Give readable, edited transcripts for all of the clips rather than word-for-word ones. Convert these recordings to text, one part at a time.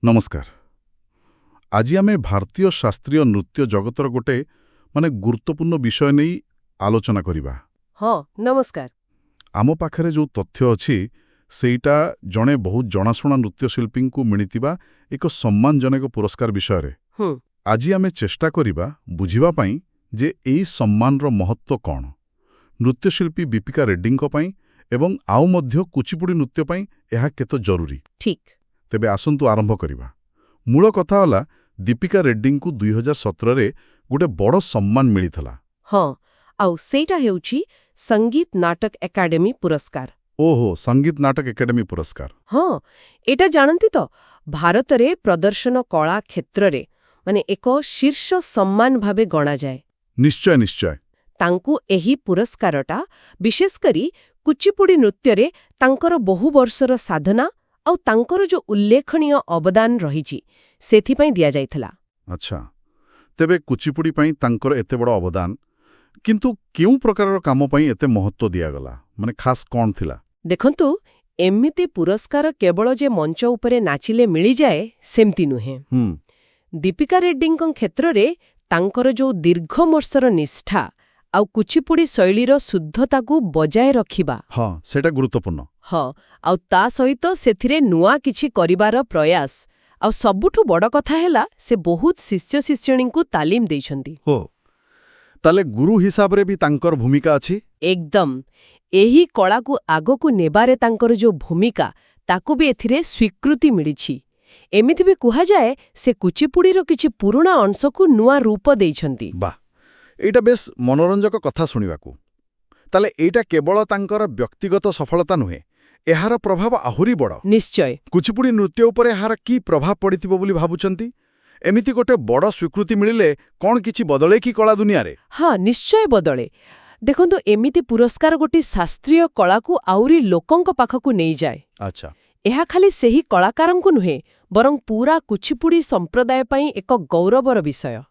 नमस्कार। आज आमे भारतीय शास्त्रीय नृत्य जगतर गोटे माने गुरुत्वपूर्ण विषय नहीं आलोचना करिबा। हाँ नमस्कार। आम पाखरे जो तथ्य अछि सेटा जणे बहुत जनाशुना नृत्यशिल्पी को मिलितिबा एक सम्मानजनक पुरस्कार विषय रे। आज आमे चेष्टा करिबा बुझिबा पई जे एई सम्मानर महत्व कौन नृत्यशिल्पी दीपिका रेड्डी पई एवं आउ मध्य कुचिपुड़ी नृत्य पई एहा केतो जरूरी। ठीक तेबे आसंतु आरंभ करिबा। मूल कथा होला दीपिका रेड्डी को 2017 रे गोटे बड़ सम्मान मिलिथला। हाँ आउ सेटा हेउची संगीत नाटक एकेडमी पुरस्कार। ओहो संगीत नाटक एकेडमी पुरस्कार। हाँ एटा जानती तो भारत रे प्रदर्शन कला क्षेत्र रे माने एक शीर्ष सम्मान भाबे गणा जाए। निश्चय निश्चय। तांकु एही पुरस्कारटा विशेष करी कुचिपुड़ी नृत्य रे तांकर बहु वर्षर साधना आउ तांकर जो उल्लेखनीय अवदान रहिछि सेथि पई दिया जाइथला। अच्छा तेबे कुचिपुड़ी पई तांकर एते बड़ अवदान किंतु केउ प्रकारर काम पई एते महत्व दिया गला माने खास कोन थिला? देखंतु एमिति पुरस्कार केवल जे मंच उपरे नाचिले मिली जाए सेमति नुहे। दीपिका रेड्डीଙ୍କ क्षेत्ररे तांकर जो दीर्घ वर्षर निष्ठा आउ कुचिपुड़ी शैलीर शुद्धताकू बजाय रखिबा हाँ सेटा गुरुत्वपूर्ण। हाँ आउ ता सहित सेथिरे नुआ किछि करिबार प्रयास आउ सबुठु बड़ कथा हैला से बहुत शिष्य शिष्यणी को तालीम देइछंती। हो ताले गुरु हिसाब रे भी तांकर भूमिका अछि। एकदम एही कला को आगो को नेबारे तांकर जो भूमिका ताकू भी एथिरे स्वीकृति मिलिछि। एमिति भी कुहा जाए से कुचिपुड़ीर किछि पुराना अंश को नुआ रूप देइछंती। वाह एटा बेस मनोरंजक कथा सुनिबाकू। ताले एटा केवल तांकर व्यक्तिगत सफलता नुहे एहार प्रभाव आहुरी बड़। निश्चय कुचिपुड़ी नृत्य उपरे एहार की प्रभाव पड़िथिबो बोली भाबुचंती? एमिति गोटे बड़ स्वीकृति मिलिले कोन किछि बदले की कला दुनिया रे? हाँ निश्चय बदले। देखंतु एमिति पुरस्कार गोटी शास्त्रीय कला को आउरी लोकंक पाखकू नहीं जाए। अच्छा एहा खाली सेही कलाकारंकु नुहे बरं पूरा कुचिपुड़ी संप्रदाय पई एक गौरवर विषय।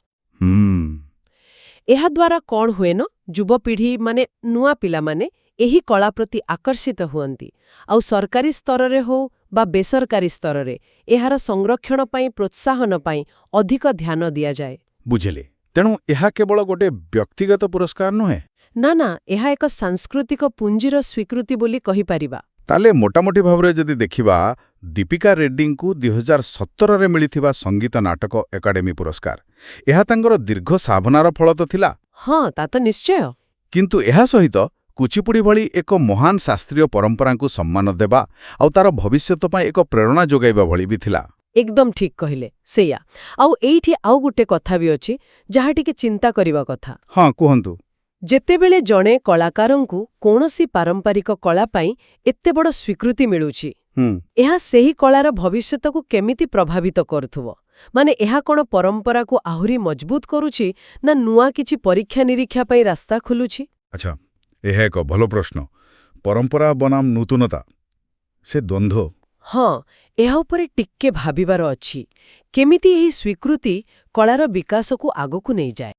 एहा द्वारा कौन हुए न युवपीढ़ी माने नुआ पिला माने एही कला प्रति आकर्षित हुअंती आउ सरकारी स्तर रे हो बा बेसरकारी स्तर रे एहार संरक्षण पई प्रोत्साहन पई अधिक ध्यान दिया जाए। बुझेले तेणु एहा केवल गोटे व्यक्तिगत पुरस्कार नुहे ना ना एहा एक सांस्कृतिक पुंजीर स्वीकृति बोली कहि परिबा। ताले मोटामोटी भावरे जदि देखिबा दीपिका रेड्डी को 2017 रे मिलिथिबा संगीत नाटक एकेडमी पुरस्कार एहा तांगर दीर्घ साधनार फल तो थिला। हाँ ता तो निश्चय। किंतु एहा सहित कुचिपुड़ी भली एक महान शास्त्रीय परंपरा को सम्मान देबा आउ तार भविष्यत पई एक प्रेरणा जोगाइबा भली भी थिला। एकदम ठीक कहिले सेया। आउ एइठी आउ गुटे कथा भी अछि जहा टिके चिंता करिबा कथा। हाँ कुहंतु। जेतेबेले जणे कलाकारंकु कोनोसी पारंपरिक कला पई एत्ते बड़ स्वीकृति मिलुछि एहा सेही कलार भविष्यत को केमिति प्रभावित करथुबो माने एहा कोन परंपरा को आहुरी मजबूत करूछि ना नुआ किछि परीक्षा निरीक्षा पई रास्ता खुलुछि? अच्छा एहा एक भलो प्रश्न। परंपरा बनाम नूतनता से द्वंद्व। हाँ एहा उपरे टिक्के भाबिबार अछि केमिति एही स्वीकृति कलार विकास को आगो को नहीं जाए।